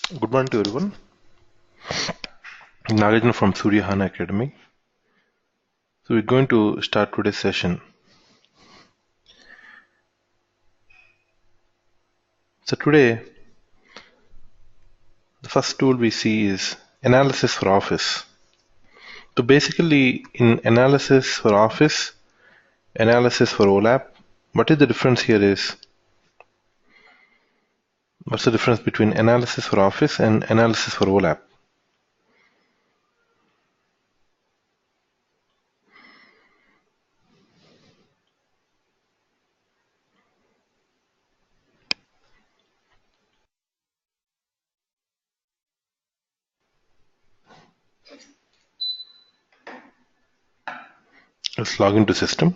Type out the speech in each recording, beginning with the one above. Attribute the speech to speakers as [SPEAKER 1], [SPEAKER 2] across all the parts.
[SPEAKER 1] Good morning to everyone. Nagarjuna from Surya HANA Academy. So we're going to start today's session. So today, the first tool we see is analysis for Office. So basically, in analysis for Office, analysis for OLAP, what is the difference here is, what's the difference between analysis for Office and analysis for OLAP? Let's log into system.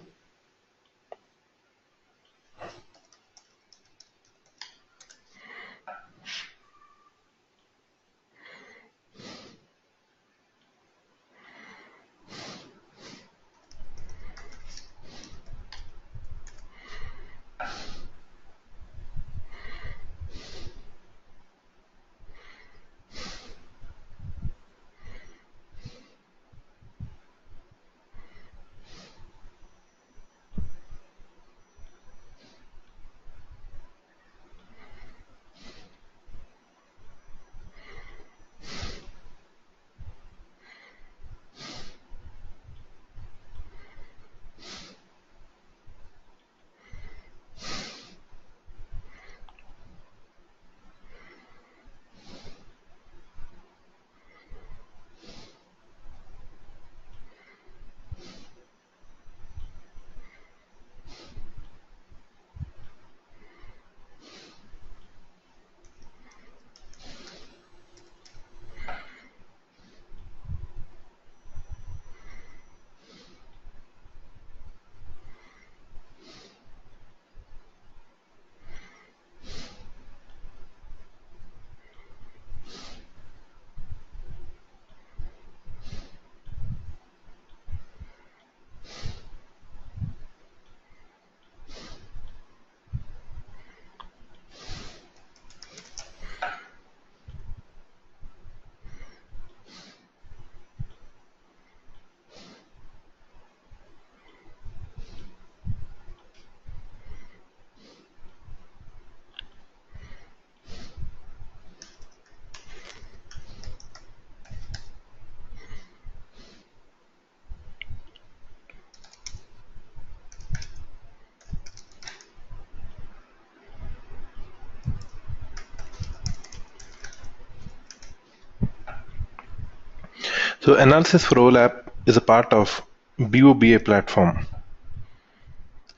[SPEAKER 1] So analysis for OLAP is a part of BOBA platform.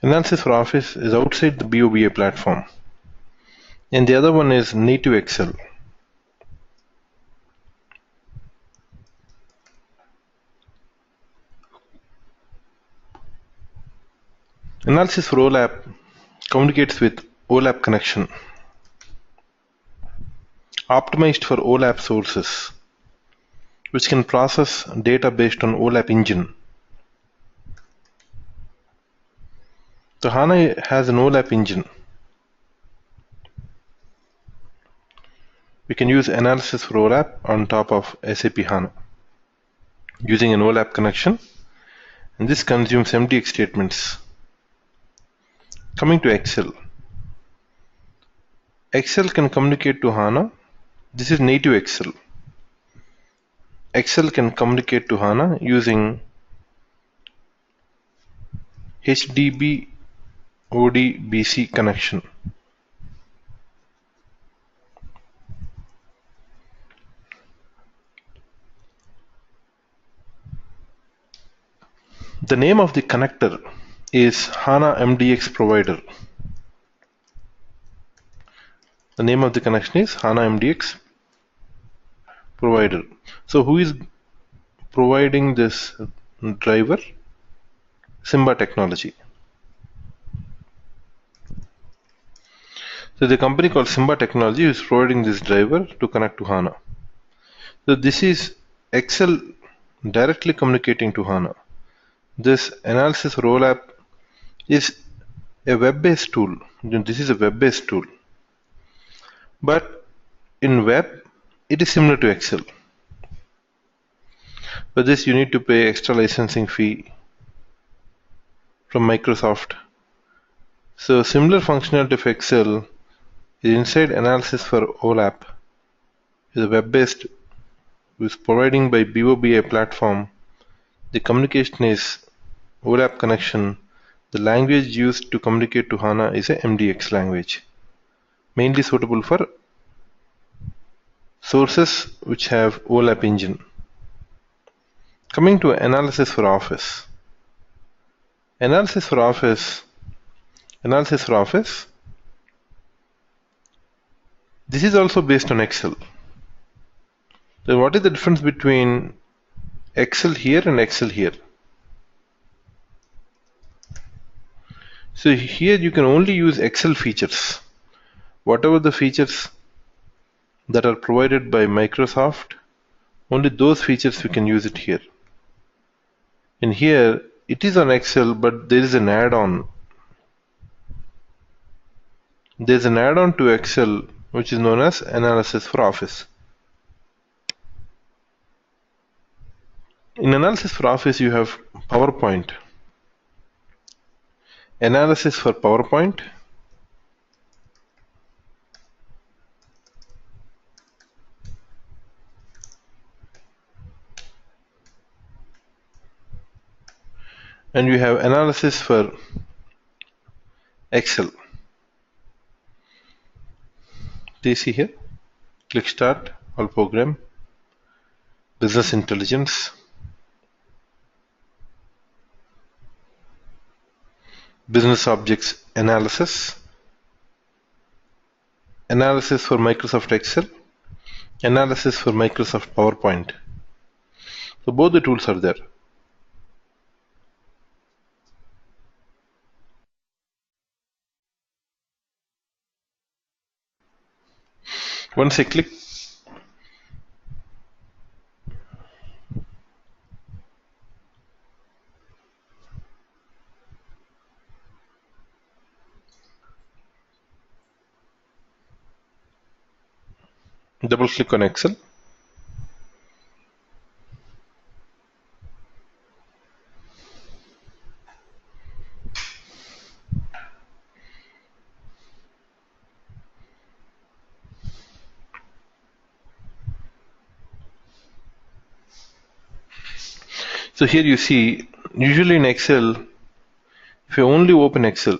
[SPEAKER 1] Analysis for Office is outside the BOBA platform. And the other one is native Excel. Analysis for OLAP communicates with OLAP connection, optimized for OLAP sources, which can process data based on OLAP engine. So HANA has an OLAP engine. We can use analysis for OLAP on top of SAP HANA using an OLAP connection, and this consumes MDX statements. Coming to Excel. Excel can communicate to HANA. This is native Excel. Excel can communicate to HANA using HDB ODBC connection. The name of the connector is HANA MDX provider. The name of the connection is HANA MDX provider. So who is providing this driver? Simba Technology. So the company called Simba Technology is providing this driver to connect to HANA. So this is Excel directly communicating to HANA. This analysis for OLAP is a web-based tool. This is a web-based tool. But in web, it is similar to Excel. For this you need to pay extra licensing fee from Microsoft. So similar functionality of Excel is inside analysis for OLAP. Is a web-based is providing by BOBA platform. The communication is OLAP connection. The language used to communicate to HANA is a MDX language, mainly suitable for sources which have OLAP engine. Coming to analysis for Office. Analysis for Office. This is also based on Excel. Then what is the difference between Excel here and Excel here? So here you can only use Excel features. Whatever the features that are provided by Microsoft, only those features we can use it here. In here, it is on Excel, but there is an add-on. There's an add-on to Excel which is known as Analysis for Office. In Analysis for Office, you have PowerPoint. Analysis for PowerPoint. And you have analysis for Excel. Do you see here? Click Start, All Program, Business Intelligence, Business Objects Analysis, Analysis for Microsoft Excel, Analysis for Microsoft PowerPoint. So both the tools are there. Once I click double click on Excel, so here you see, usually in Excel, if I only open Excel,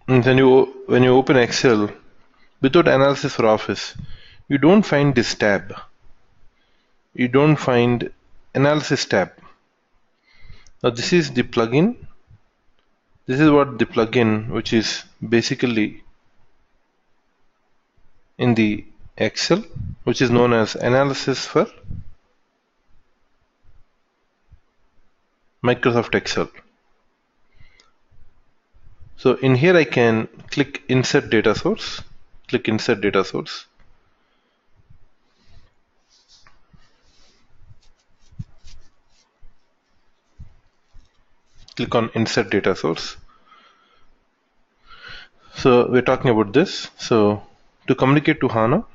[SPEAKER 1] and then when you open Excel without Analysis for Office, you don't find this tab. You don't find Analysis tab. Now this is the plugin. This is what the plugin, which is basically in the Excel, which is known as Analysis for Microsoft Excel. So in here I can click Insert Data Source, click Insert Data Source. Click on Insert Data Source. So we're talking about this. So to communicate to HANA,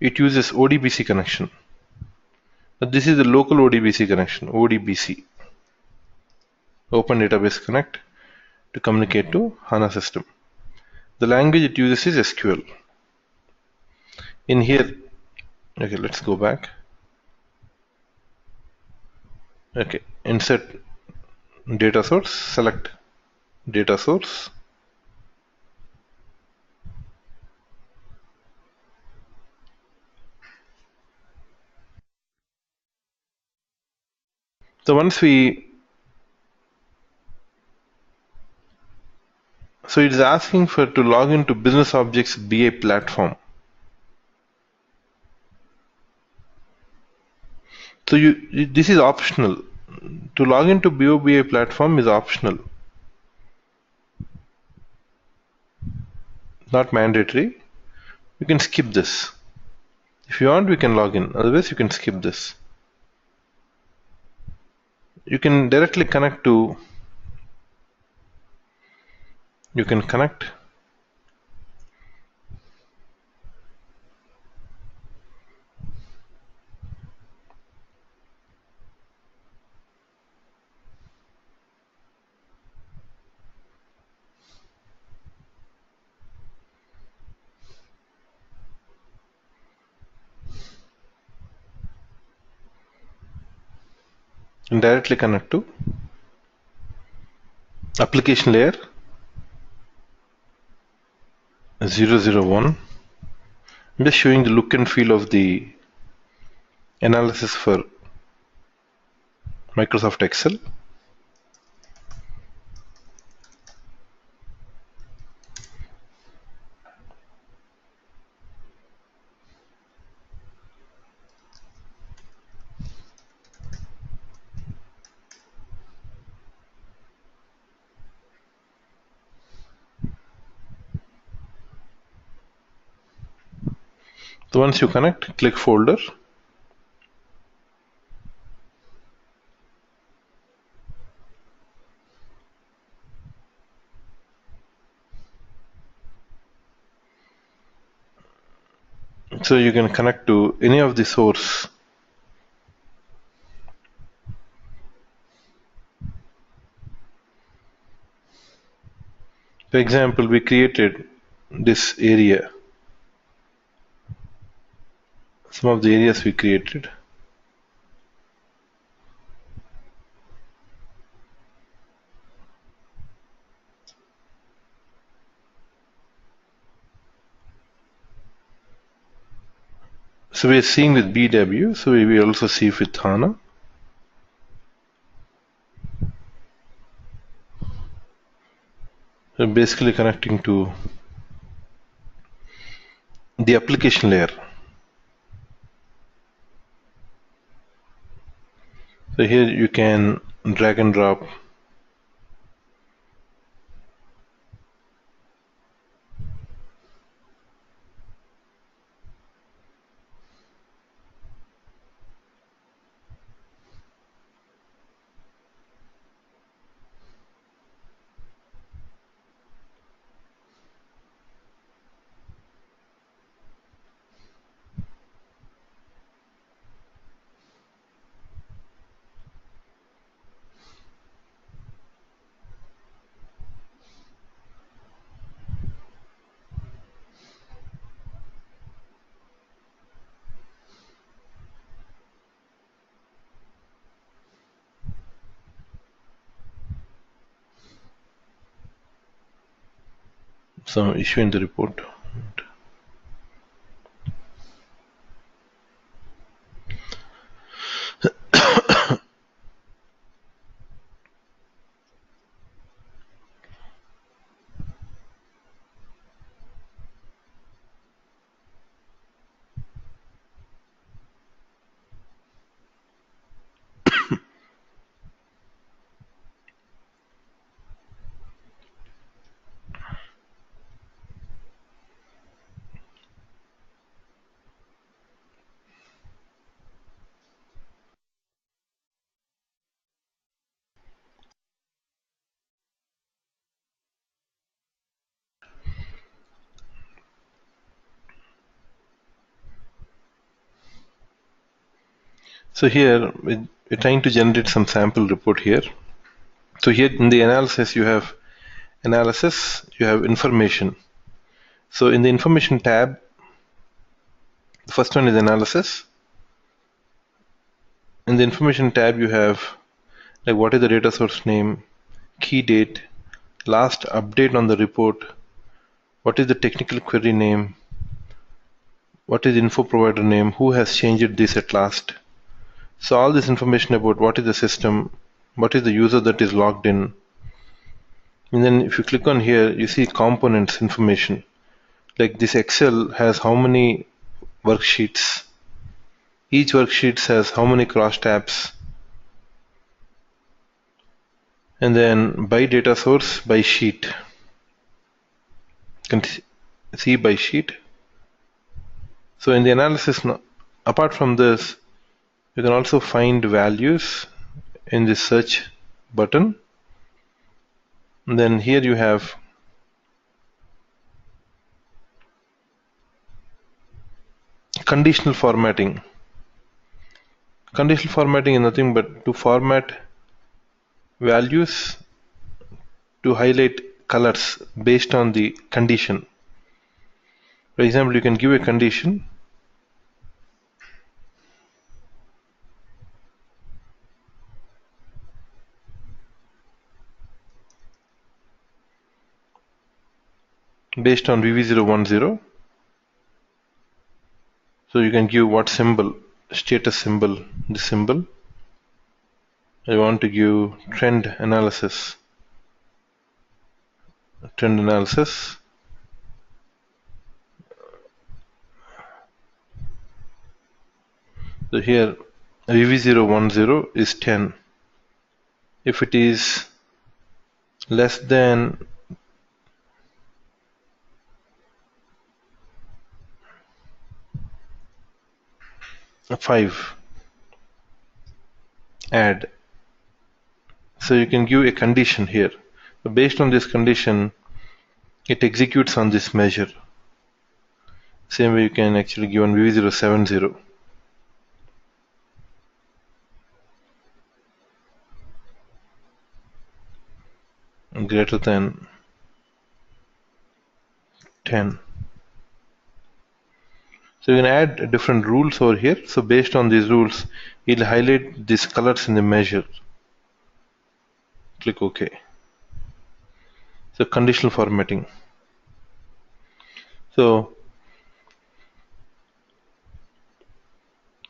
[SPEAKER 1] it uses ODBC connection. But this is the local ODBC connection, ODBC, Open Database Connect, to communicate to HANA system. The language it uses is SQL. In here, okay, let's go back. Okay, insert data source, select data source. So once it is asking to log into Business Objects BA platform. So this is optional. To log into BOBA platform is optional. not mandatory. You can skip this. If you want, we can log in. Otherwise, you can skip this. You can directly connect to. You can connect and directly connect to application layer 001. I'm just showing the look and feel of the analysis for Microsoft Excel. So once you connect, click folder. So you can connect to any of the source. For example, we created this area. Some of the areas we created. So we are seeing with BW, so we will also see with HANA. So basically connecting to the application layer. So here you can drag and drop some issue in the report. So here we're trying to generate some sample report here. So here in the analysis you have analysis, you have information. So in the information tab, the first one is analysis. In the information tab you have like what is the data source name, key date, last update on the report, what is the technical query name, what is the info provider name, who has changed this at last. So all this information about what is the system, what is the user that is logged in. And then if you click on here, you see components information. Like this Excel has how many worksheets. Each worksheet has how many cross tabs. And then by data source, by sheet. see by sheet. So in the analysis, apart from this, you can also find values in the search button. And then here you have conditional formatting. Conditional formatting is nothing but to format values to highlight colors based on the condition. For example, you can give a condition based on VV010. So you can give what symbol, status symbol, this symbol. I want to give trend analysis. Trend analysis. So here VV010 is 10. If it is less than 5, add. So you can give a condition here. So based on this condition, it executes on this measure. Same way you can actually give on VV070. Greater than 10. So you can add different rules over here. So based on these rules, it'll highlight these colors in the measure. Click OK. So conditional formatting. So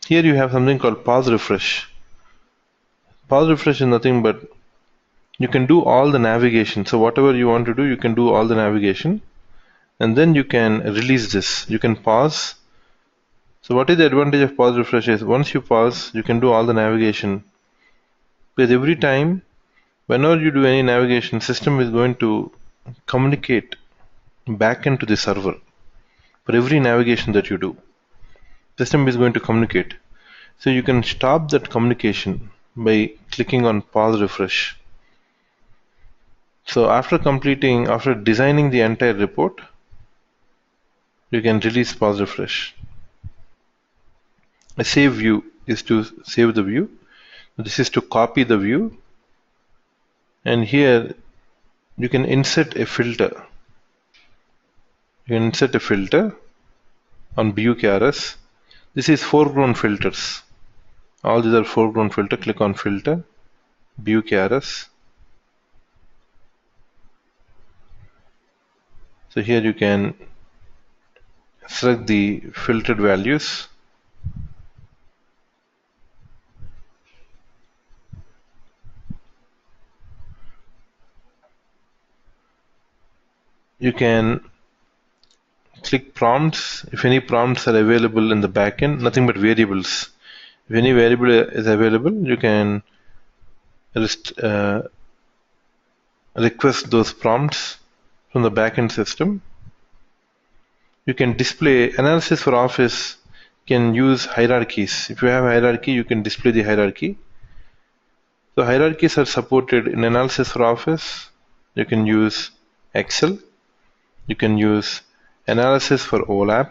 [SPEAKER 1] here you have something called pause refresh. Pause refresh is nothing but you can do all the navigation. So whatever you want to do, you can do all the navigation. And then you can release this. You can pause. So what is the advantage of pause refresh is once you pause, you can do all the navigation. Because every time, whenever you do any navigation, system is going to communicate back into the server. For every navigation that you do, system is going to communicate. So you can stop that communication by clicking on pause refresh. So after designing the entire report, you can release pause refresh. A save view is to save the view. This is to copy the view. And here you can insert a filter. You can insert a filter on BUKRS. This is foreground filters. All these are foreground filter. Click on filter, BUKRS. So here you can select the filtered values. You can click prompts. If any prompts are available in the backend, nothing but variables. If any variable is available, you can request those prompts from the backend system. You can display analysis for Office. Can use hierarchies. If you have a hierarchy, you can display the hierarchy. So hierarchies are supported in analysis for Office. You can use Excel. You can use analysis for OLAP.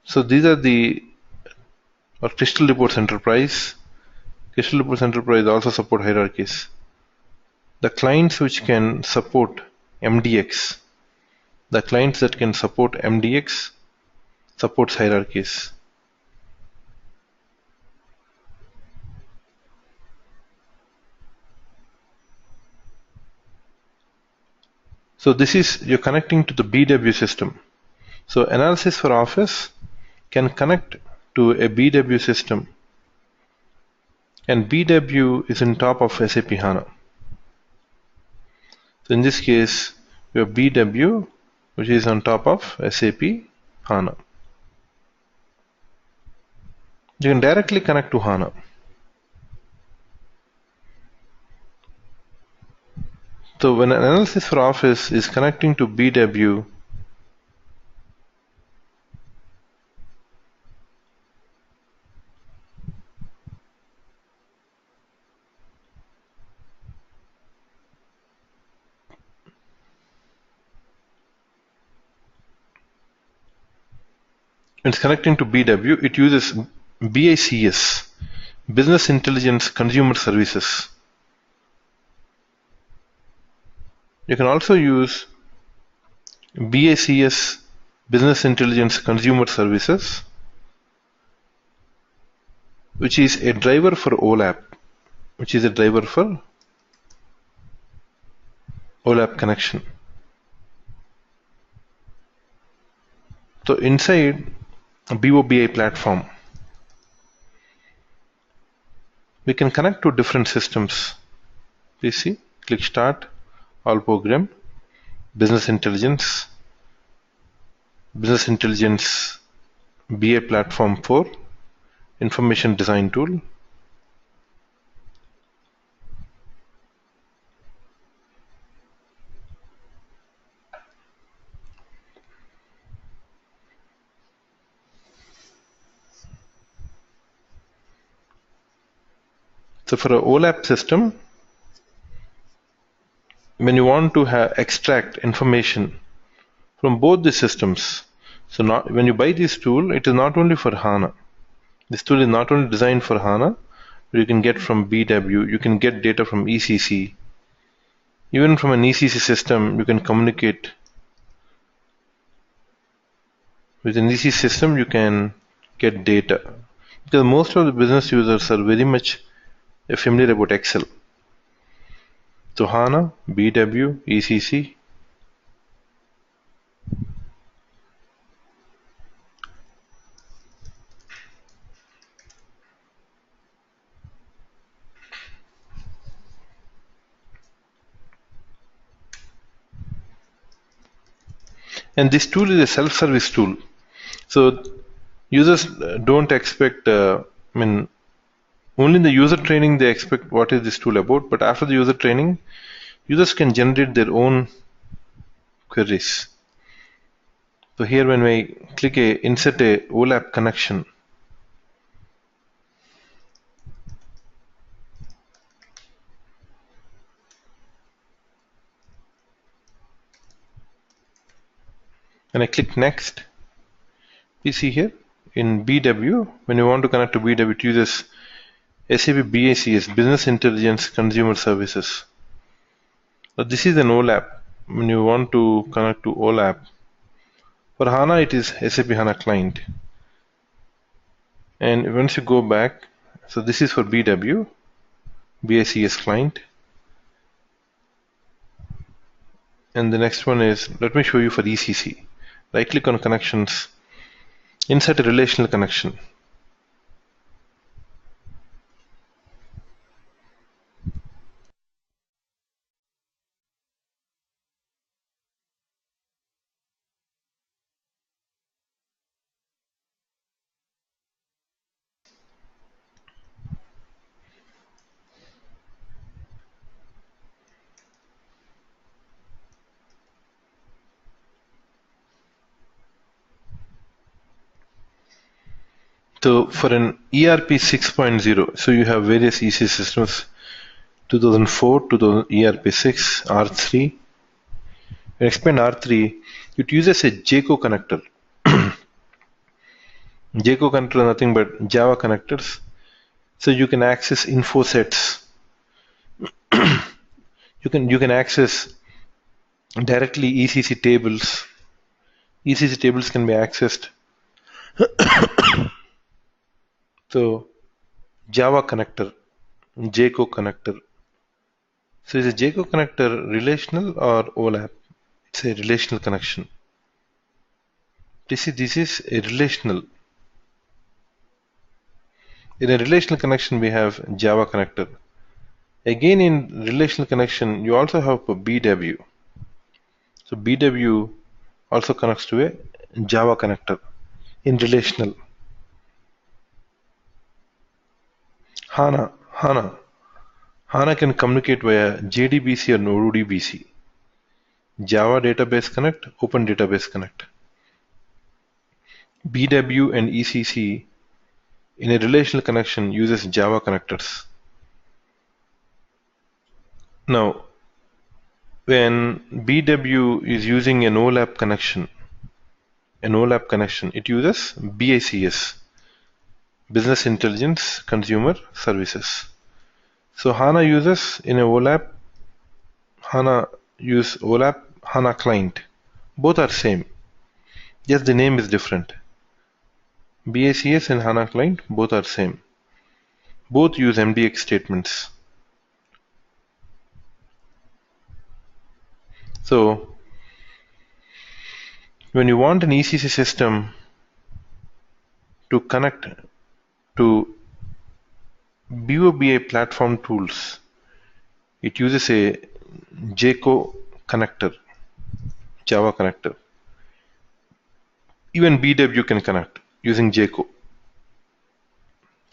[SPEAKER 1] So these are Crystal Reports Enterprise. Crystal Reports Enterprise also support hierarchies. The clients which can support MDX. The clients that can support MDX supports hierarchies. So this is you're connecting to the BW system. So analysis for Office can connect to a BW system, and BW is on top of SAP HANA. So in this case, you have BW, which is on top of SAP HANA. You can directly connect to HANA. So when analysis for Office is connecting to BW, when it's connecting to BW, it uses BICS, Business Intelligence Consumer Services. You can also use BICS, Business Intelligence Consumer Services, which is a driver for OLAP, OLAP connection. So inside BOBI platform, we can connect to different systems. PC, click Start, All Program, Business Intelligence BA Platform 4, Information Design Tool. So for a OLAP system, when you want to extract information from both the systems, so when you buy this tool, it is not only for HANA. This tool is not only designed for HANA, but you can get from BW, you can get data from ECC. Even from an ECC system, you can communicate. With an ECC system, you can get data. Because most of the business users are very much familiar about Excel. So HANA, BW, ECC. And this tool is a self-service tool. So users don't expect, only in the user training they expect what is this tool about, but after the user training, users can generate their own queries. So here when we click insert a OLAP connection, when I click next, you see here in BW, when you want to connect to BW, it uses SAP BICS, Business Intelligence Consumer Services. So this is an OLAP. When you want to connect to OLAP, for HANA it is SAP HANA Client. And once you go back, so this is for BW, BICS Client. And the next one is, let me show you for ECC. Right click on connections, insert a relational connection. So for an ERP 6.0, so you have various ECC systems, 2004, 2000 ERP 6, R3. When you expand R3, it uses a JCO connector. JCO connector is nothing but Java connectors. So you can access info sets. you can access directly ECC tables. ECC tables can be accessed. So Java connector, JCO connector. So is a JCO connector relational or OLAP? It's a relational connection. This is a relational. In a relational connection, we have Java connector. Again, in relational connection, you also have a BW. So BW also connects to a Java connector in relational. HANA can communicate via JDBC or ODBC. Java Database Connect, Open Database Connect. BW and ECC in a relational connection uses Java connectors. Now, when BW is using an OLAP connection, an OLAP connection. It uses BICS, Business Intelligence Consumer Services. So HANA uses in a OLAP, HANA use OLAP, HANA client. Both are same. Just the name is different. BICS and HANA client both are same. Both use MDX statements. So when you want an ECC system to connect to BOBI platform tools, it uses a JCO connector, Java connector. Even BW can connect using JCO.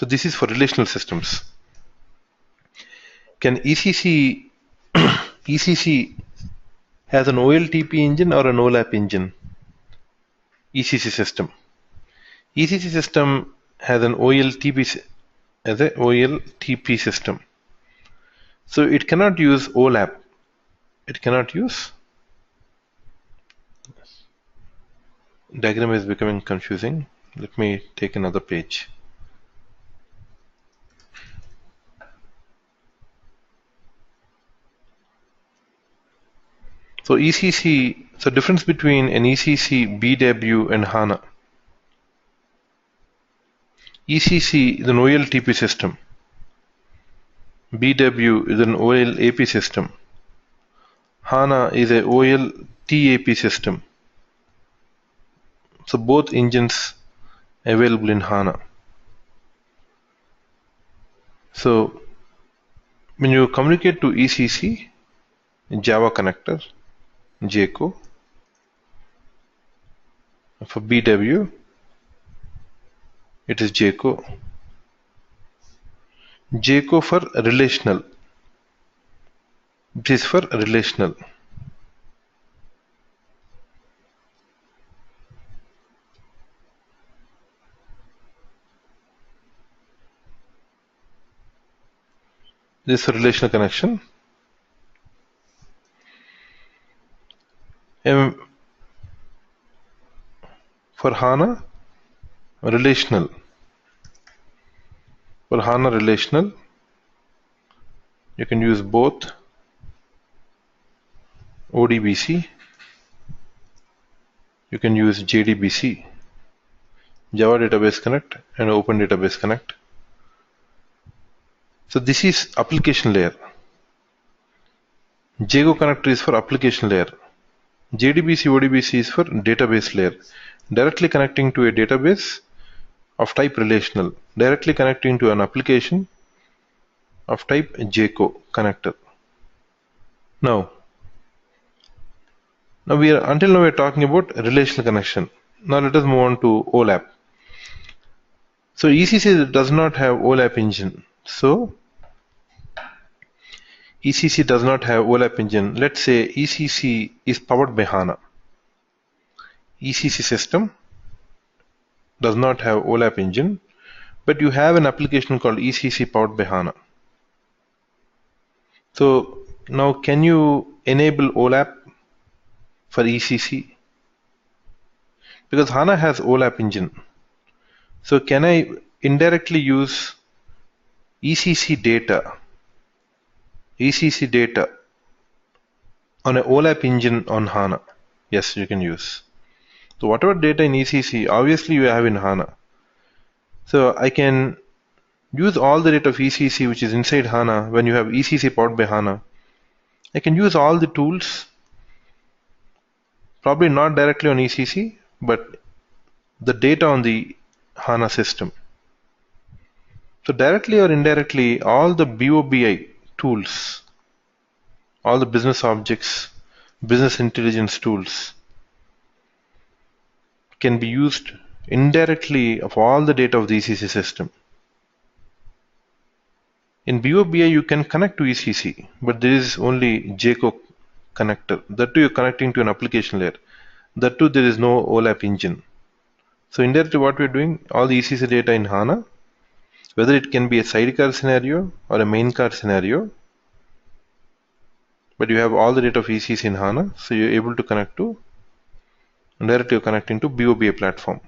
[SPEAKER 1] So this is for relational systems. Can ECC ECC has an OLTP engine or an OLAP engine? ECC system. ECC system has an OLTP as a OLTP system. So it cannot use OLAP. It cannot use. Diagram is becoming confusing. Let me take another page. So ECC, so difference between an ECC, BW and HANA. ECC is an OLTP system. BW is an OLAP system. HANA is a OLTAP system. So both engines available in HANA. So when you communicate to ECC, Java connector, JCO. For BW, it is JCO. JCO for relational. This is for relational. This is for relational connection. For HANA, relational. For HANA relational, you can use both ODBC, you can use JDBC, Java Database Connect and Open Database Connect. So this is application layer. JGO connector is for application layer. JDBC, ODBC is for database layer. Directly connecting to a database of type relational. Directly connecting to an application of type JCO connector. Now until now we are talking about relational connection. Now let us move on to OLAP. So ECC does not have OLAP engine. So ECC does not have OLAP engine. Let's say ECC is powered by HANA. ECC system does not have OLAP engine, but you have an application called ECC powered by HANA. So now can you enable OLAP for ECC? Because HANA has OLAP engine. So can I indirectly use ECC data on an OLAP engine on HANA? Yes, you can use. So whatever data in ECC, obviously you have in HANA. So I can use all the data of ECC which is inside HANA. When you have ECC powered by HANA, I can use all the tools, probably not directly on ECC, but the data on the HANA system. So directly or indirectly, all the BOBI tools, all the business objects, business intelligence tools can be used indirectly of all the data of the ECC system. In BOBI you can connect to ECC, but there is only JCO connector. That too you're connecting to an application layer. That too there is no OLAP engine. So indirectly what we're doing, all the ECC data in HANA, whether it can be a sidecar scenario or a main car scenario, but you have all the data of ECC in HANA, so you're able to connect to and directly you're connecting to BOBA platform.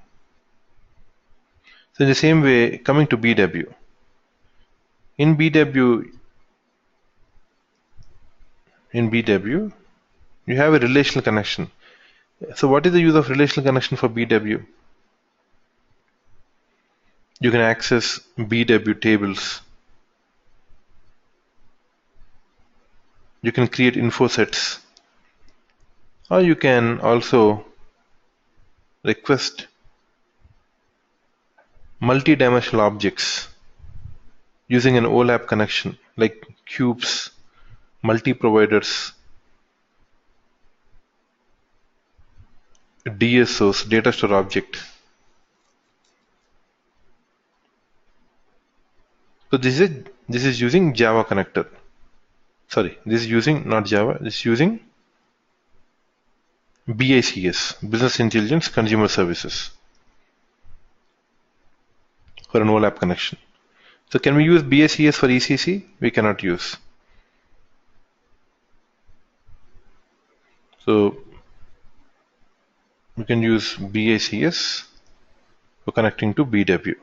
[SPEAKER 1] So in the same way, coming to BW. In BW, you have a relational connection. So what is the use of relational connection for BW? You can access BW tables. You can create info sets. Or you can also request multi-dimensional objects using an OLAP connection like cubes, multi-providers, DSOs, data store object. So this is using Java connector. Sorry, this is using not Java. This is using BICS, Business Intelligence Consumer Services, for an OLAP connection. So can we use BICS for ECC? We cannot use. So we can use BICS for connecting to BW.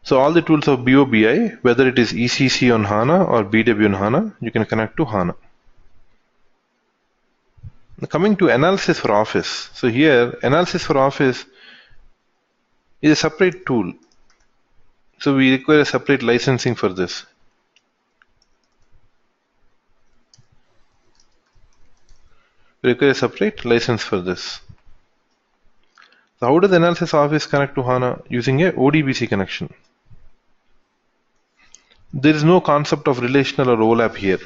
[SPEAKER 1] So all the tools of BOBI, whether it is ECC on HANA or BW on HANA, you can connect to HANA. Now coming to analysis for Office. So here, analysis for Office is a separate tool. So we require a separate licensing for this. We require a separate license for this. So how does Analysis Office connect to HANA? Using a ODBC connection. There is no concept of relational or OLAP here.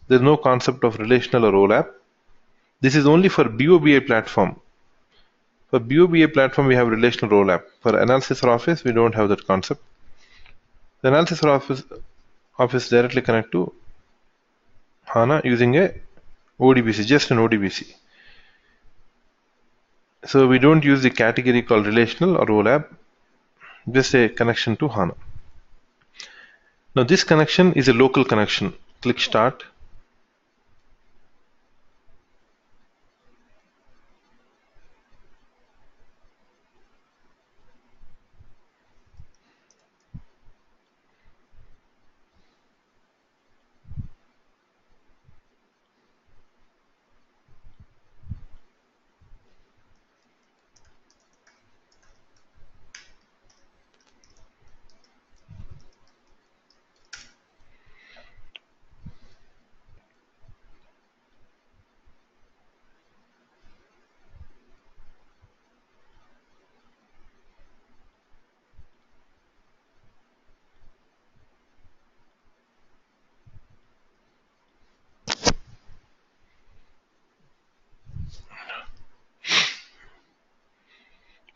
[SPEAKER 1] There is no concept of relational or OLAP. This is only for BOBA platform. For BOBA platform, we have relational OLAP. For Analysis for Office, we don't have that concept. The Analysis for Office directly connect to HANA using a ODBC, just an ODBC. So we don't use the category called relational or OLAP, just a connection to HANA. Now this connection is a local connection. Click Start.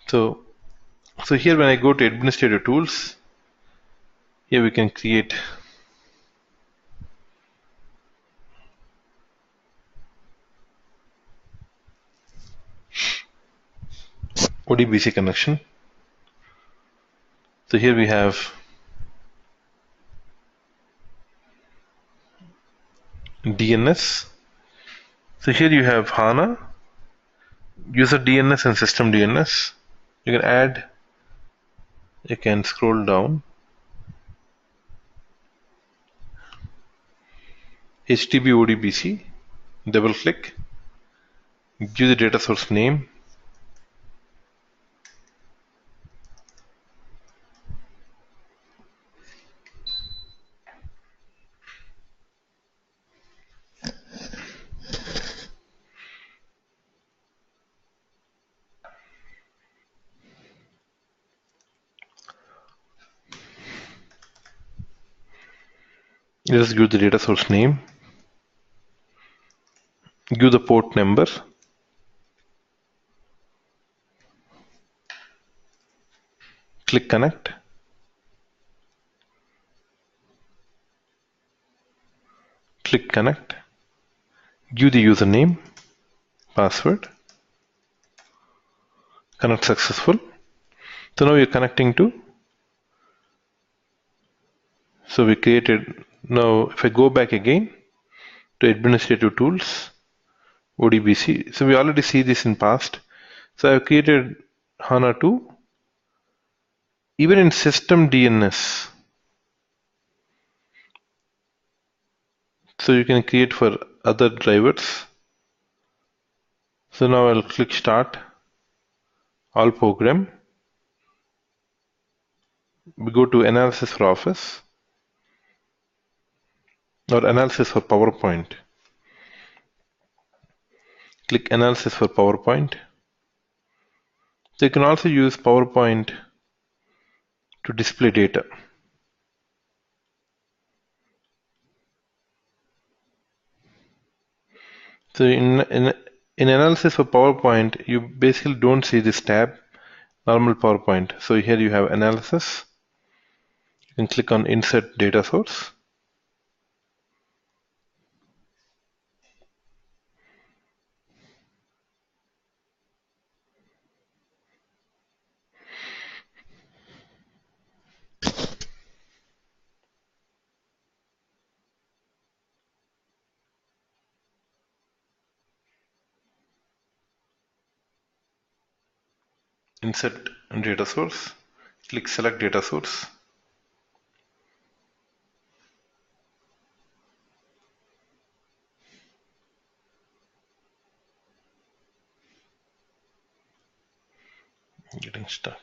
[SPEAKER 1] So here when I go to Administrative Tools, here we can create ODBC connection. So here we have DNS. So here you have HANA, user DNS and system DNS. You can add, you can scroll down, HTTP ODBC, double click, give the data source name, just give the data source name, give the port number, click connect, click connect, give the username, password, connect successful. So now you're connecting to, so we created, now if I go back again to Administrative Tools, ODBC. So we already see this in past. So I've created HANA 2. Even in system DNS, so you can create for other drivers. So now I'll click Start, All Program. We go to Analysis for Office or Analysis for PowerPoint. Click Analysis for PowerPoint. So you can also use PowerPoint to display data. So in Analysis for PowerPoint, you basically don't see this tab, Normal PowerPoint. So here you have Analysis. You can click on Insert Data Source. Insert Data Source. Click Select Data Source. Getting stuck.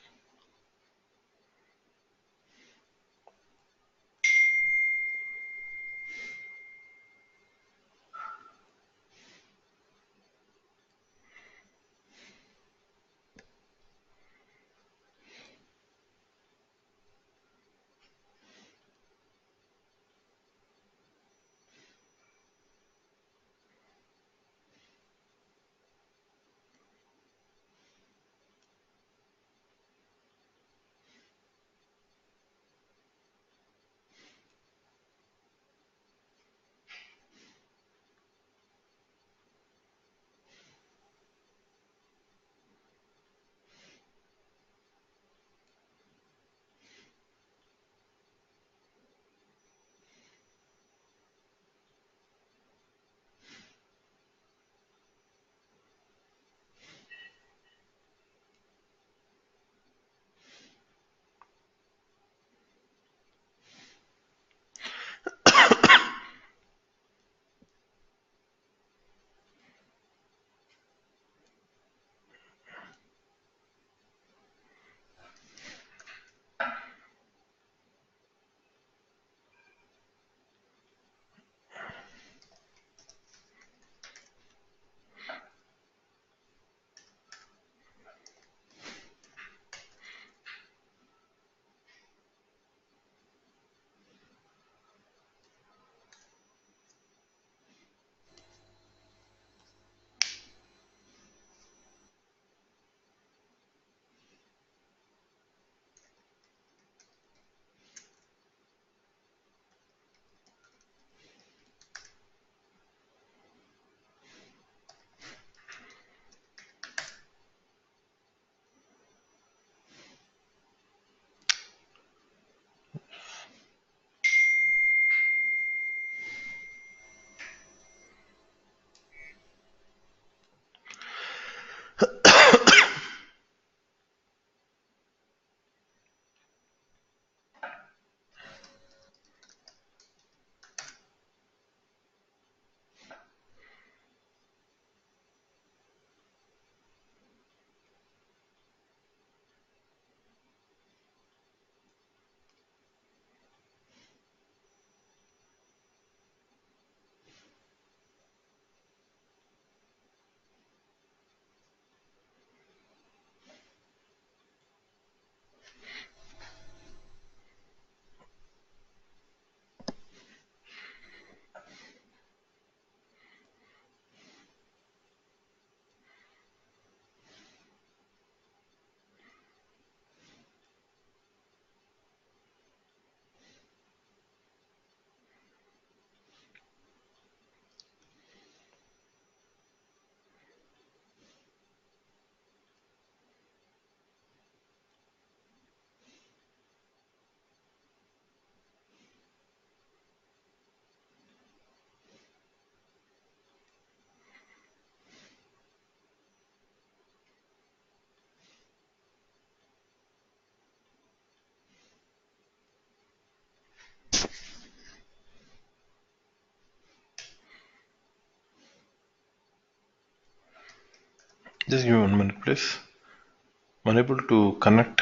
[SPEAKER 1] Just give me 1 minute, please. I'm unable to connect.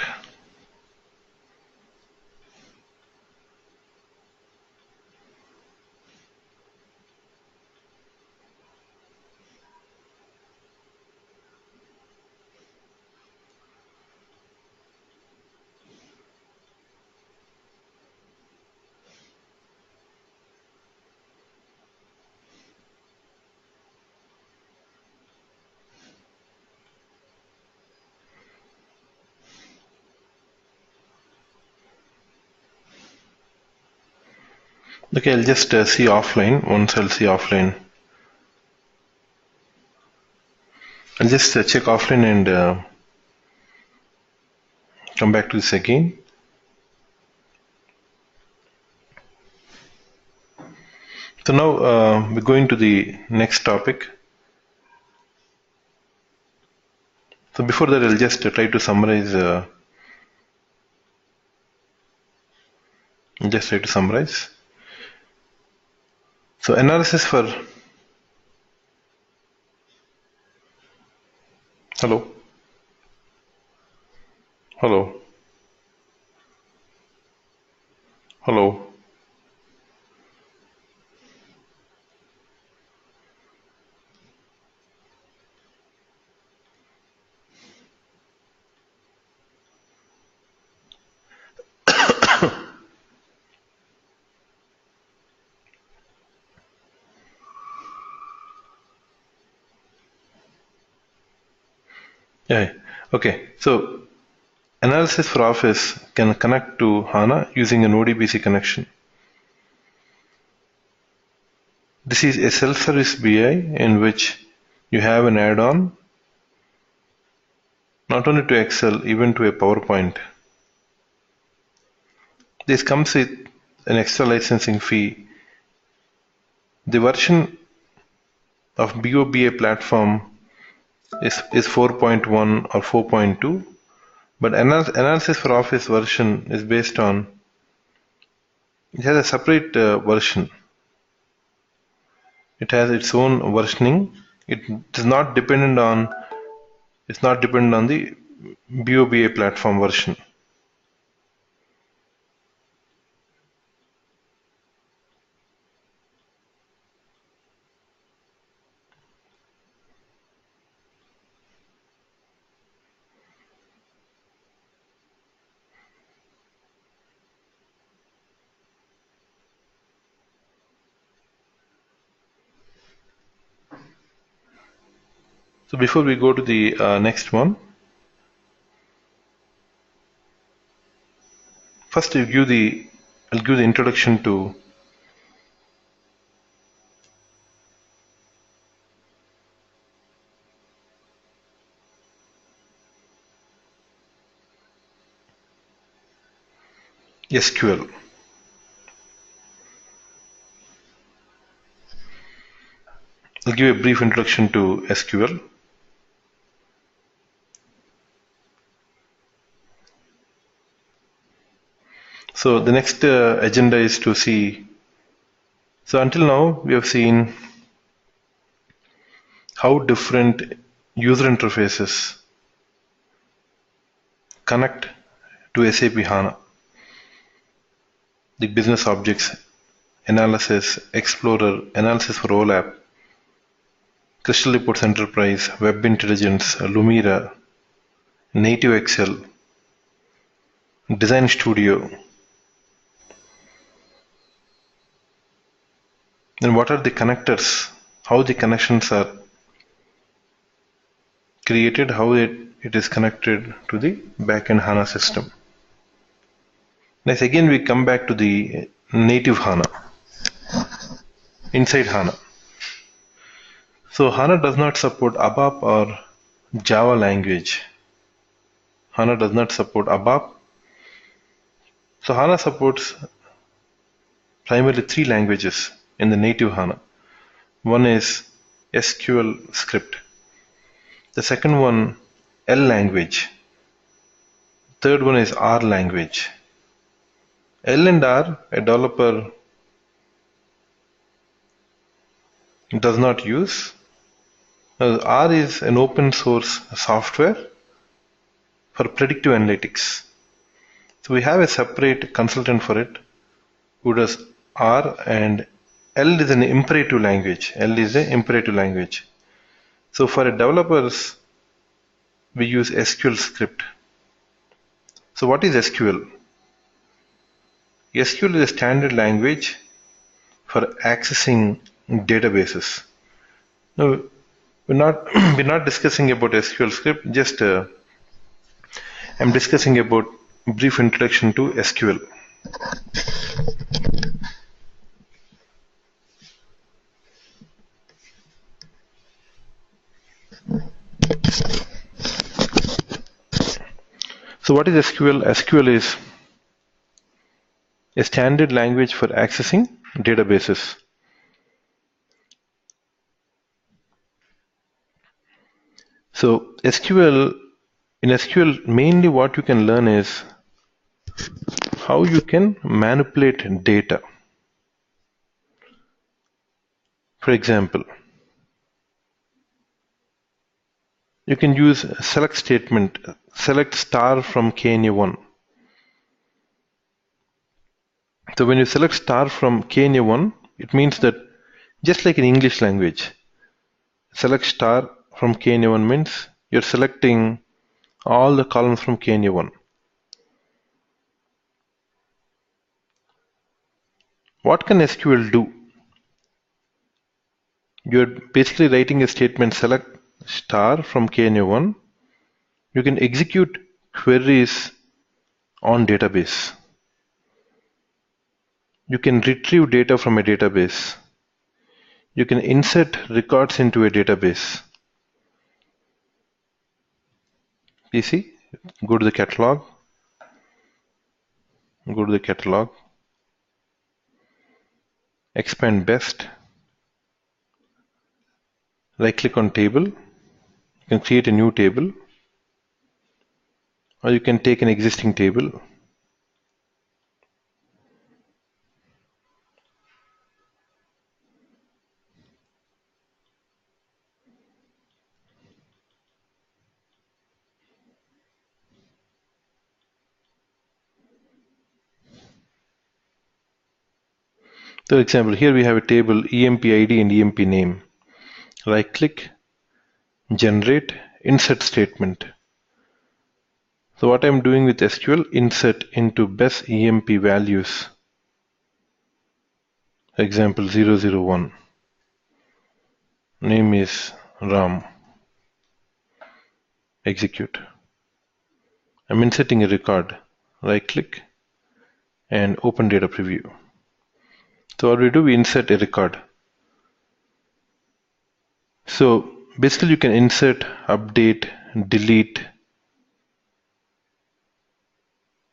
[SPEAKER 1] Okay, I'll just see offline. Once I'll see offline, I'll just check offline and come back to this again. So now we're going to the next topic. So before that, I'll just try to summarize. So analysis for hello, hello, hello. Yeah. Okay. So analysis for Office can connect to HANA using an ODBC connection. This is a self-service BI in which you have an add-on not only to Excel, even to a PowerPoint. This comes with an extra licensing fee. The version of BOBA platform is 4.1 or 4.2, but analysis for Office version is based on, it has a separate version. It has its own versioning. It's not dependent on the BOBA platform version. So before we go to the next one, first I'll give the introduction to SQL. I'll give a brief introduction to SQL. So the next agenda is to see. So until now we have seen how different user interfaces connect to SAP HANA. The business objects analysis, Explorer, analysis for OLAP, Crystal Reports Enterprise, Web Intelligence, Lumira, Native Excel, Design Studio. Then what are the connectors? How the connections are created, how it is connected to the backend HANA system. Next, again we come back to the native HANA, inside HANA. So HANA does not support ABAP or Java language. HANA does not support ABAP. So HANA supports primarily 3 languages in the native HANA. One is SQL script. The second one, L language. Third one is R language. L and R, a developer does not use, R is an open source software for predictive analytics. So we have a separate consultant for it who does R, and L is an imperative language. L is an imperative language. So for developers, we use SQL script. So what is SQL? SQL is a standard language for accessing databases. Now, we're not discussing about SQL script. Just I'm discussing about brief introduction to SQL. So what is SQL? SQL is a standard language for accessing databases. So in SQL, mainly what you can learn is how you can manipulate data. For example, you can use select statement, select star from KNA1. So when you select star from KNA1, it means that just like in English language, select star from KNA1 means you're selecting all the columns from KNA1. What can SQL do? You're basically writing a statement select star from KNA1. You can execute queries on database. You can retrieve data from a database. You can insert records into a database. You see, go to the catalog, expand best, right click on table, you can create a new table, or you can take an existing table. For example, here we have a table EMP ID and EMP name. Right click, generate, insert statement. So what I'm doing with SQL, insert into best EMP values. Example 001. Name is Ram. Execute. I'm inserting a record. Right click and open data preview. So what we do, we insert a record. So basically you can insert, update, delete.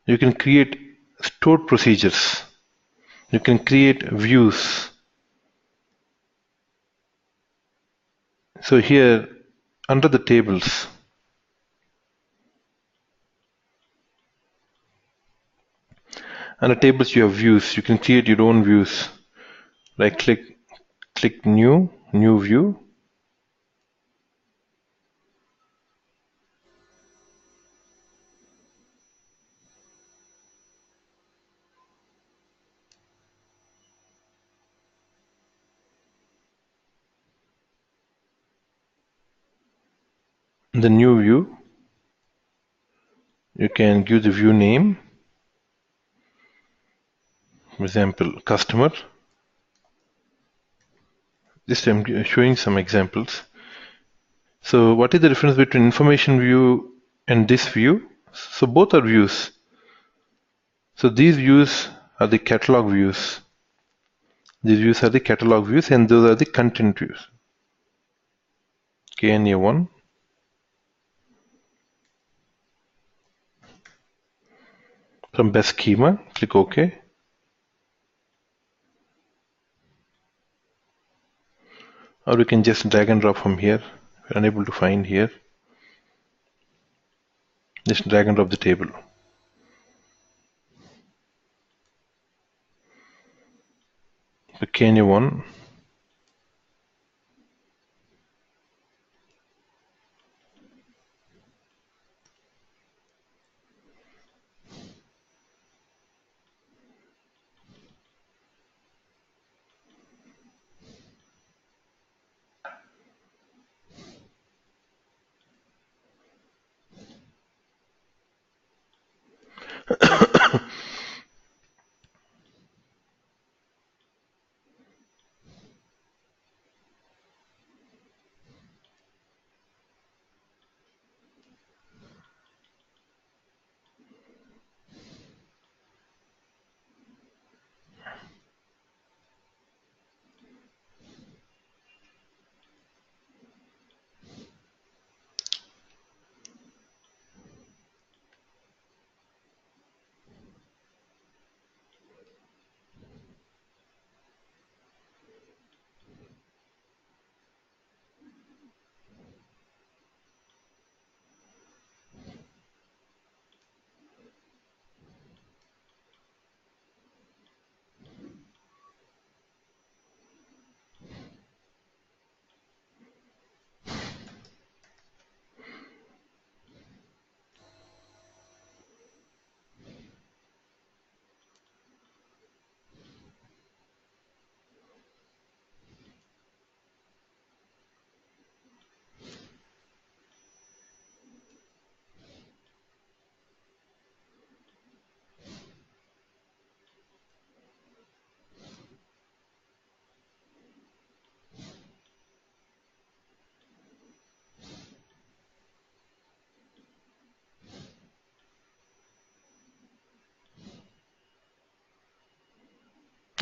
[SPEAKER 1] You can create stored procedures. You can create views. So here under the tables, you have views. You can create your own views. Right click, click new view. The new view, you can give the view name. For example, customer. Just I'm showing some examples. So what is the difference between information view and this view? So both are views. So these views are the catalog views. These views are the catalog views, and those are the content views. KNA1. From best schema, click OK. Or we can just drag and drop from here. If you're unable to find here, just drag and drop the table. The KNA1.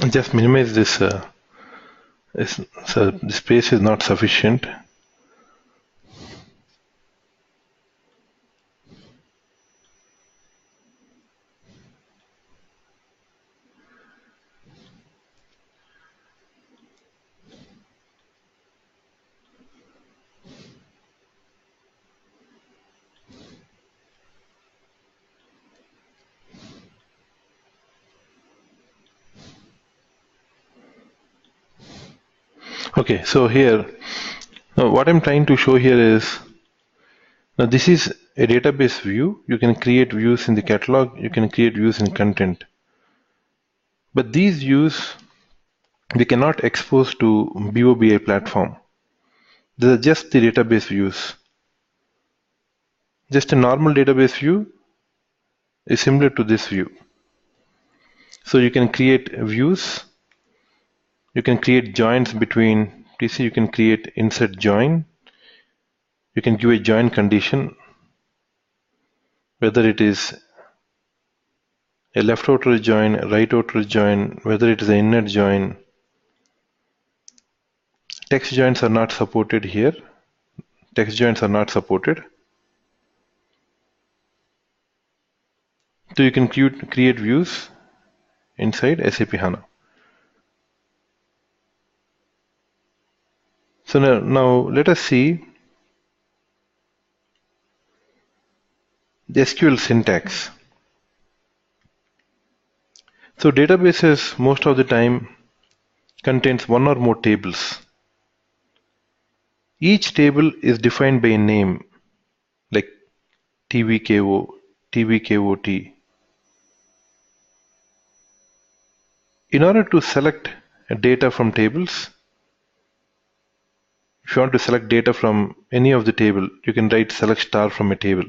[SPEAKER 1] Just minimize this. So the space is not sufficient. Okay, so here, what I'm trying to show here is, now this is a database view. You can create views in the catalog, you can create views in content. But these views, we cannot expose to BOBI platform. These are just the database views. Just a normal database view is similar to this view. So you can create views, you can create joins between TC, you can create insert join, you can give a join condition, whether it is a left outer join, right outer join, whether it is an inner join. Text joins are not supported here. Text joins are not supported. So you can create views inside SAP HANA. So now let us see the SQL syntax. So databases most of the time contains one or more tables. Each table is defined by a name like TVKO, TVKOT. In order to select data from tables, if you want to select data from any of the table, you can write select star from a table.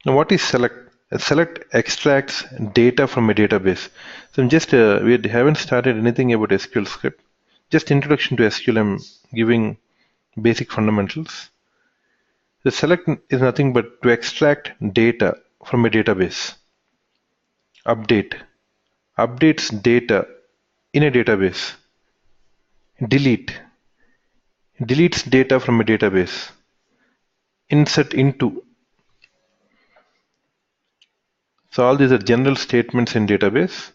[SPEAKER 1] Now what is select? Select extracts data from a database. So I'm just, we haven't started anything about SQL script. Just introduction to SQL, I'm giving basic fundamentals. The select is nothing but to extract data from a database. Update updates data in a database. Delete deletes data from a database. Insert into. So all these are general statements in database.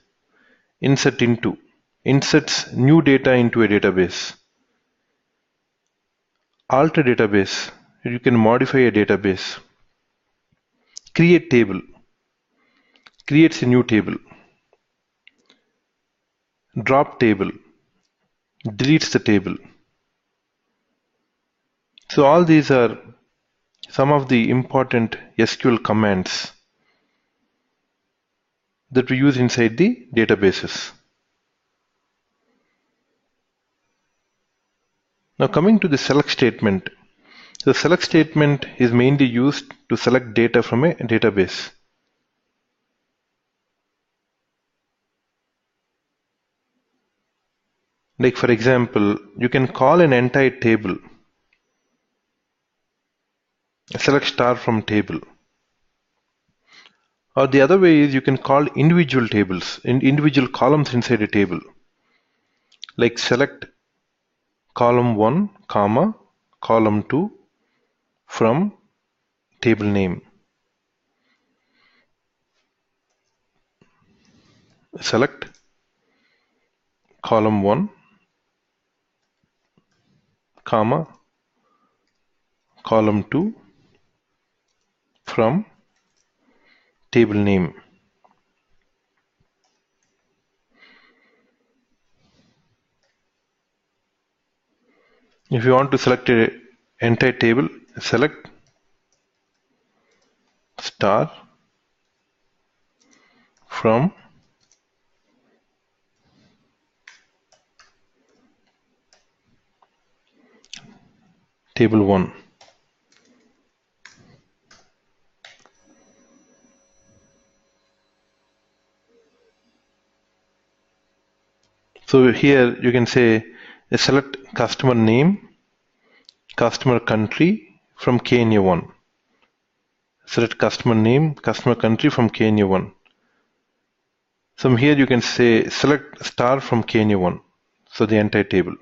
[SPEAKER 1] Insert into inserts new data into a database. Alter database, you can modify a database. Create table, creates a new table. Drop table, deletes the table. So all these are some of the important SQL commands that we use inside the databases. Now coming to the select statement. The select statement is mainly used to select data from a database. Like for example, you can call an entire table, select star from table. Or the other way is you can call individual tables, individual columns inside a table. Like select column 1, comma, column 2 from table name. Select column 1, comma, column 2 from table name. If you want to select an entire table, select star from table 1. So here you can say select customer name, customer country from KNA1. Select customer name, customer country from KNA1. So here you can say select star from KNA1, so the entire table.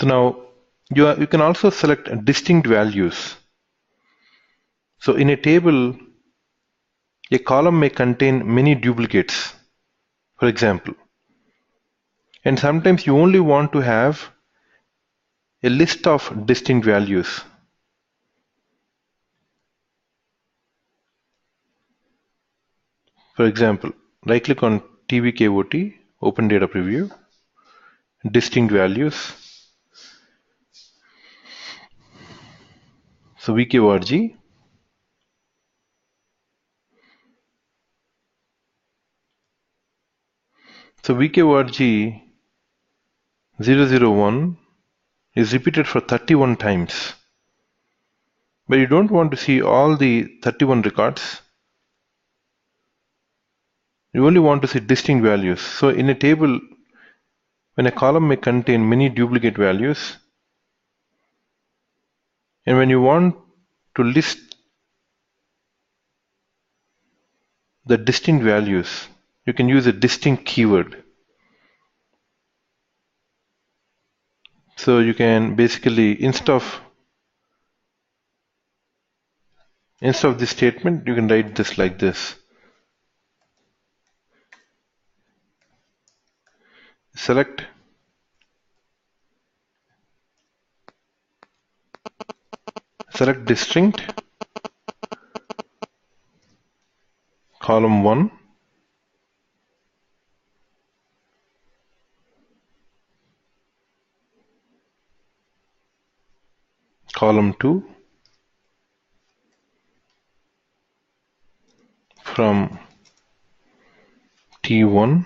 [SPEAKER 1] So now you can also select distinct values. So in a table, a column may contain many duplicates, for example, and sometimes you only want to have a list of distinct values. For example, right click on TVKOT, open data preview, distinct values. So VKORG. So VKORG 001 is repeated for 31 times. But you don't want to see all the 31 records. You only want to see distinct values. So in a table, when a column may contain many duplicate values, and when you want to list the distinct values, you can use a distinct keyword. So you can basically, instead of this statement, you can write this like this. Select distinct column 1 column 2 from T1.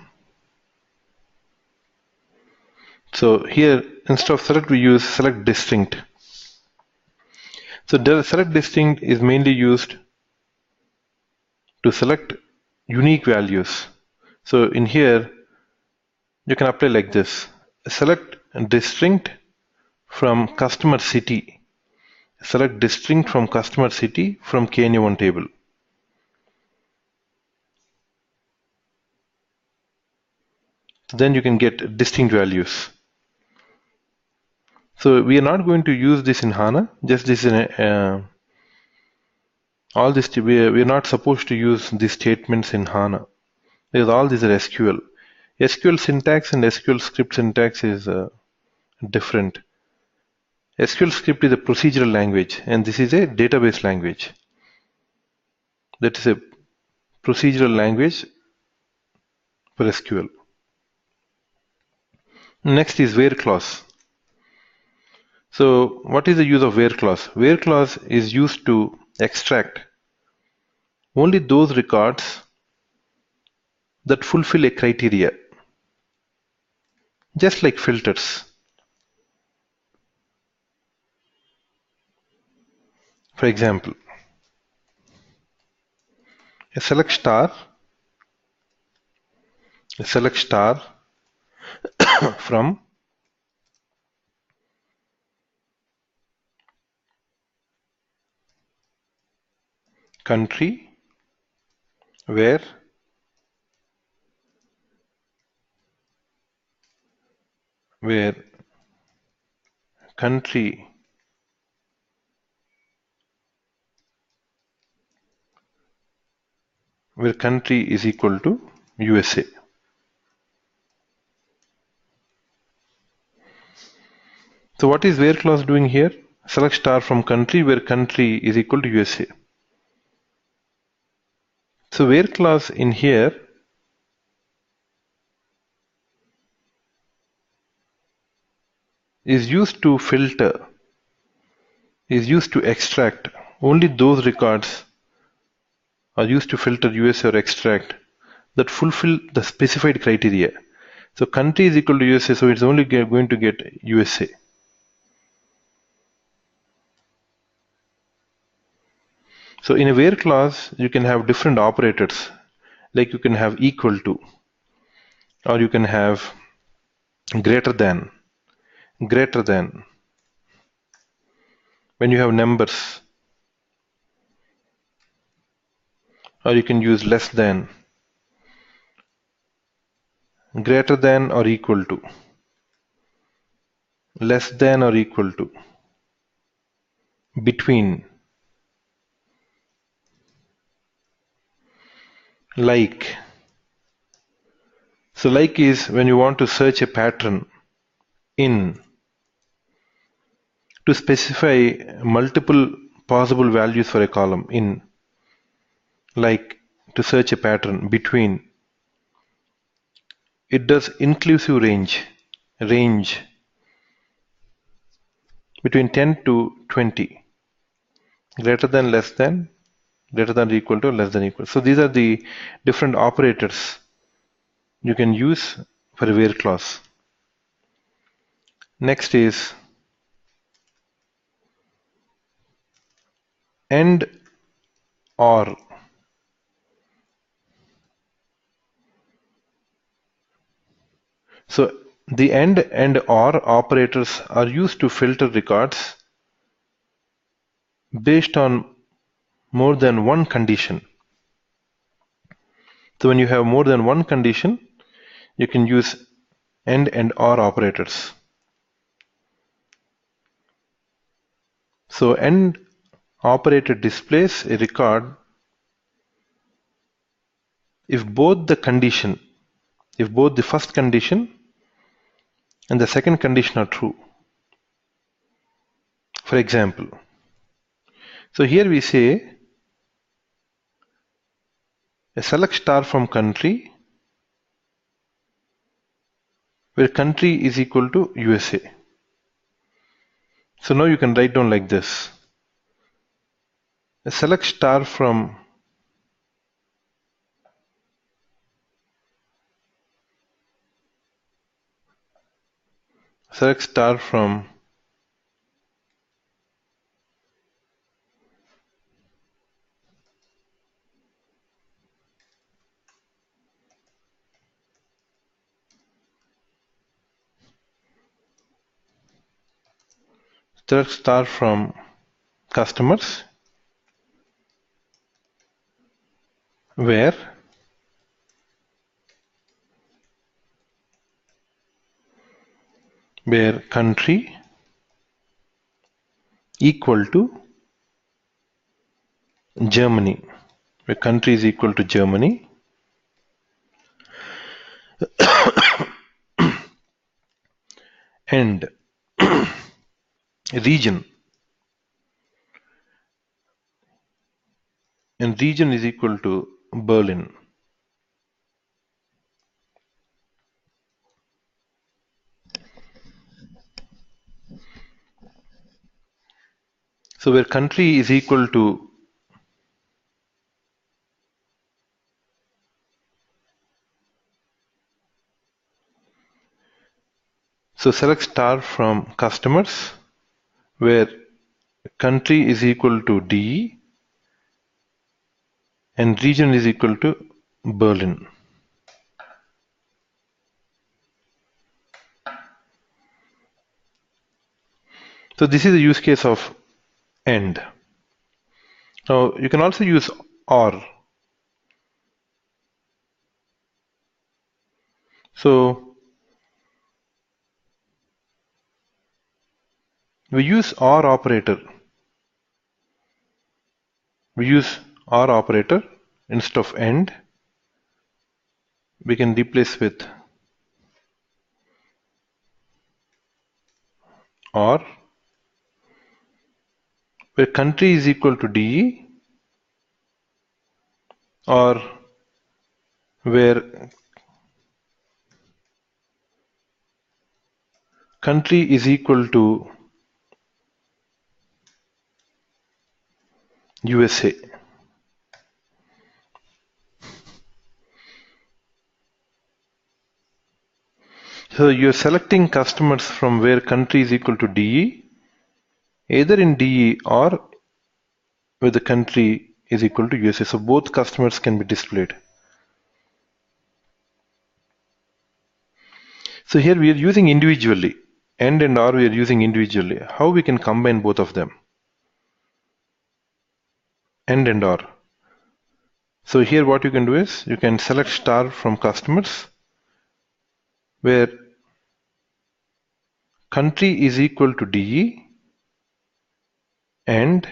[SPEAKER 1] So here, instead of select, we use select distinct. So the select distinct is mainly used to select unique values. So in here, you can apply like this. Select distinct from customer city. Select distinct from customer city from KNA1 table. So then you can get distinct values. So we are not going to use this in HANA. Just this in all this. We are not supposed to use these statements in HANA because all these are SQL. SQL syntax and SQL script syntax is different. SQL script is a procedural language, and this is a database language. That is a procedural language for SQL. Next is where clause. So what is the use of where clause? Where clause is used to extract only those records that fulfill a criteria, just like filters. For example, a select star from country where country is equal to USA. So what is where clause doing here? Select star from country where country is equal to USA. So where clause in here is used to filter, is used to extract only those records, are used to filter USA or extract that fulfill the specified criteria. So country is equal to USA, so it's only going to get USA. So in a where clause, you can have different operators, like you can have equal to, or you can have greater than, greater than. When you have numbers, or you can use less than, greater than or equal to, less than or equal to, between, like. So like is when you want to search a pattern in, to specify multiple possible values for a column in, like to search a pattern between. It does inclusive range between 10 to 20, greater than, less than, greater than or equal to, less than equal. So these are the different operators you can use for a where clause. Next is and or. So the and or operators are used to filter records based on more than one condition. So when you have more than one condition, you can use and or operators. So and operator displays a record if both the first condition and the second condition are true. For example, so here we say a select star from country where country is equal to USA. So now you can write down like this. A select star from customers where country equal to Germany, where country is equal to Germany, and region is equal to Berlin. So where country is equal to select star from customers where country is equal to DE and region is equal to Berlin. So this is the use case of AND. Now you can also use OR. So we use OR operator. We use OR operator instead of AND. We can replace with OR, where country is equal to DE, or where country is equal to USA. So you're selecting customers from where country is equal to DE, either in DE or where the country is equal to USA. So both customers can be displayed. So here we are using individually. AND and OR we are using individually. How we can combine both of them? AND and OR. So here what you can do is you can select star from customers where country is equal to DE and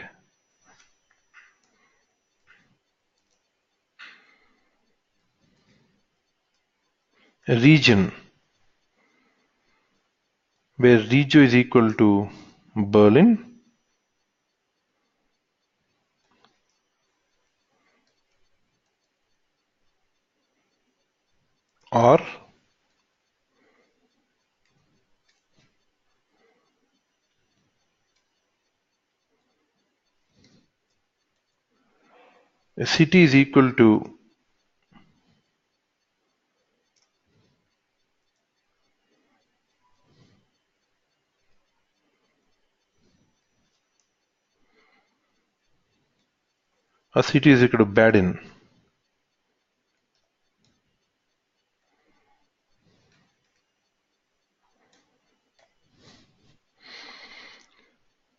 [SPEAKER 1] region where regio is equal to Berlin or city is equal to Baden.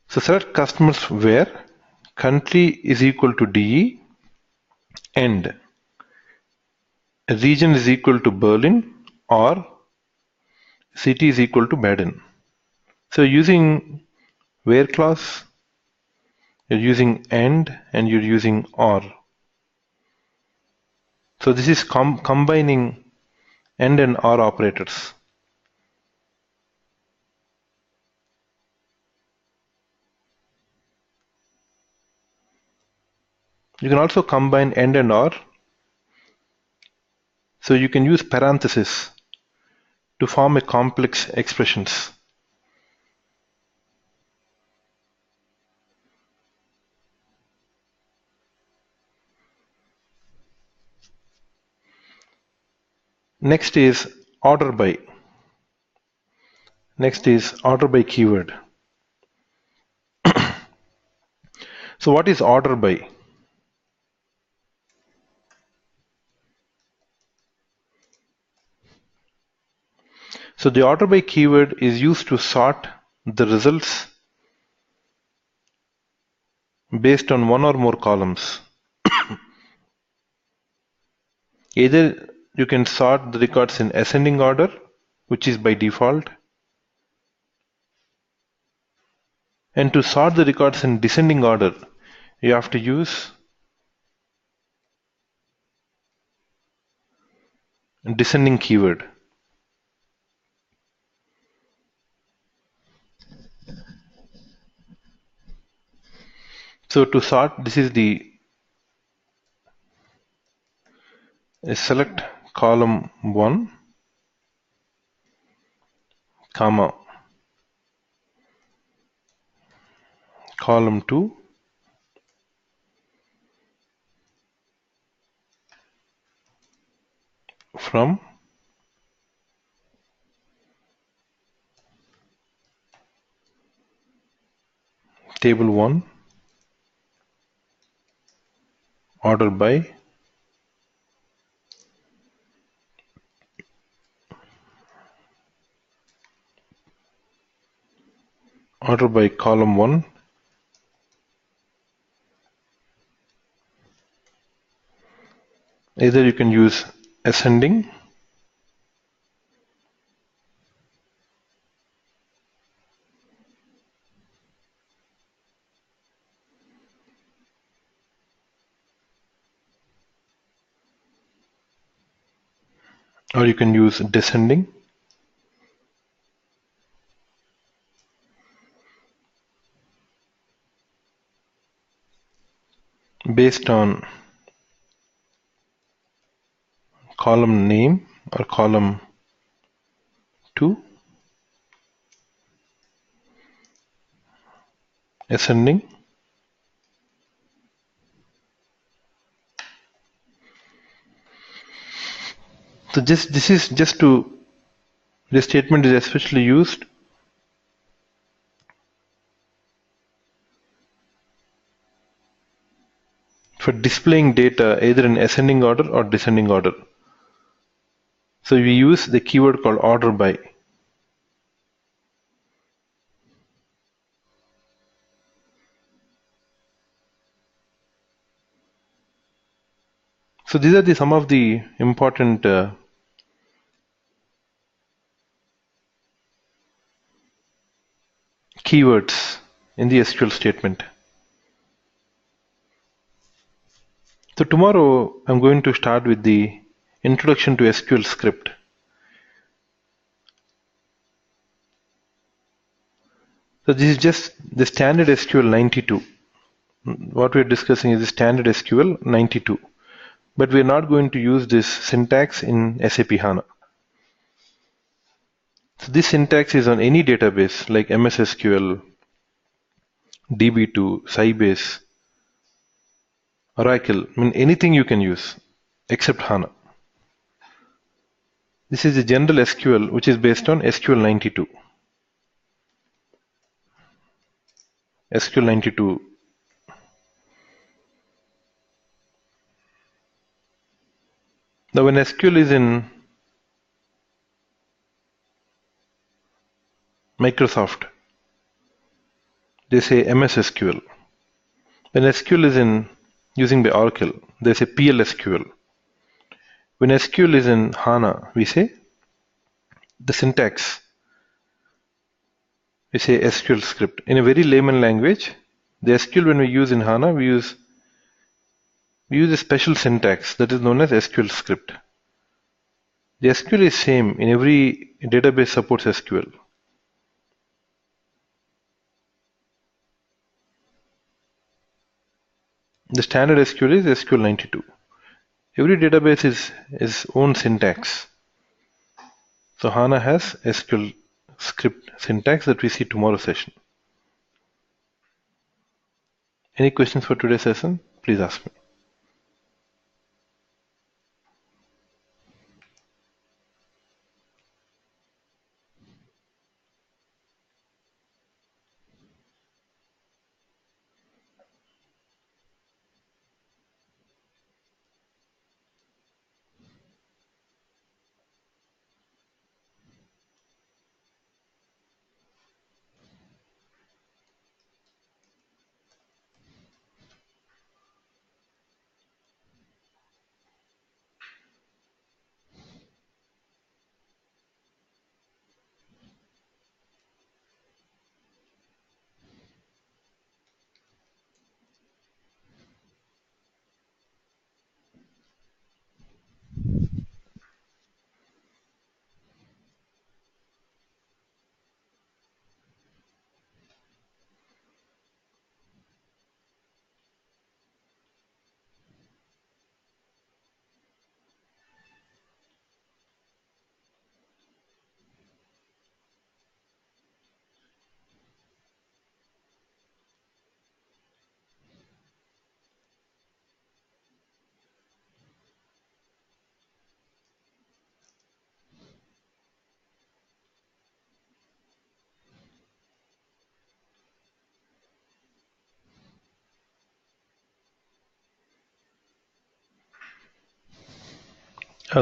[SPEAKER 1] So select customers where country is equal to DE and region is equal to Berlin or city is equal to Baden. So using where clause, you're using and you're using or. So this is combining and or operators. You can also combine and or. So you can use parentheses to form a complex expressions. Next is order by. Next is order by keyword. So what is order by? So the order by keyword is used to sort the results based on one or more columns. Either you can sort the records in ascending order, which is by default, and to sort the records in descending order, you have to use descending keyword. So to sort, this is the select column 1, comma, column 2, from table 1, order by, column 1, either you can use ascending or you can use descending. Based on column name or column 2, ascending. So this statement is especially used for displaying data either in ascending order or descending order. So we use the keyword called order by. So these are some of the important keywords in the SQL statement. So tomorrow I'm going to start with the introduction to SQL script. So this is just the standard SQL 92. What we're discussing is the standard SQL 92. But we're not going to use this syntax in SAP HANA. So this syntax is on any database like MS SQL, DB2, Sybase, Oracle. I mean anything you can use except HANA. This is the general SQL which is based on SQL 92. SQL 92. Now when SQL is in Microsoft, they say MS SQL. When SQL is in using by Oracle, they say PL SQL. When SQL is in HANA, we say the syntax. We say SQL script. In a very layman language, the SQL when we use in HANA, we use a special syntax that is known as SQL script. The SQL is same in every database supports SQL. The standard SQL is SQL 92. Every database is its own syntax. So HANA has SQL script syntax that we see tomorrow session. Any questions for today's session? Please ask me.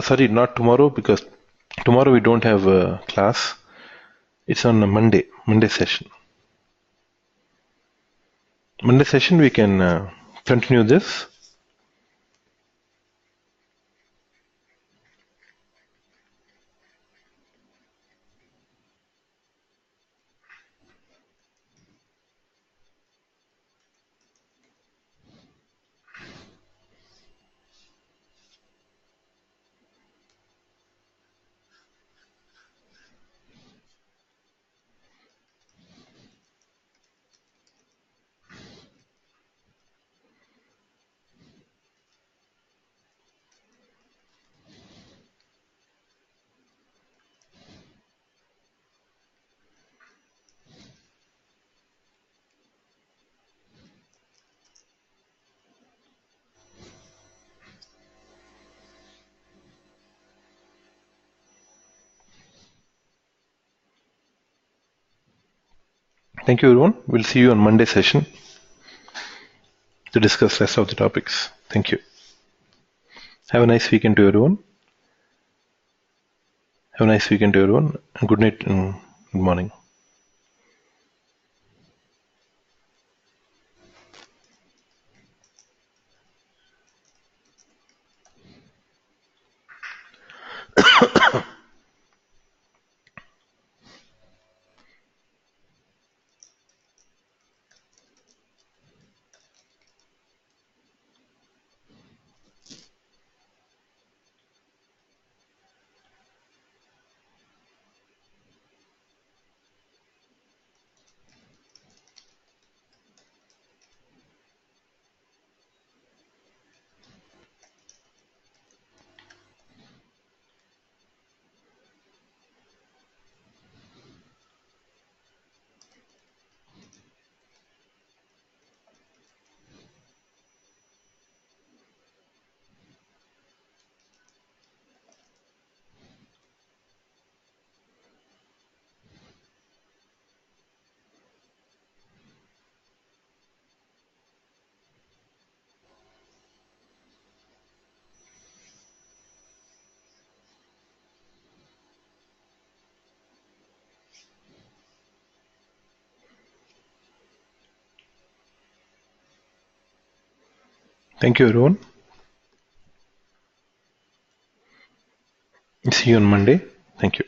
[SPEAKER 1] Sorry, not tomorrow because tomorrow we don't have a class. It's on a Monday session. Monday session we can continue this. Thank you everyone. We'll see you on Monday session to discuss rest of the topics. Thank you. Have a nice weekend to everyone. Have a nice weekend to everyone. And good night and good morning. Thank you, everyone. See you on Monday. Thank you.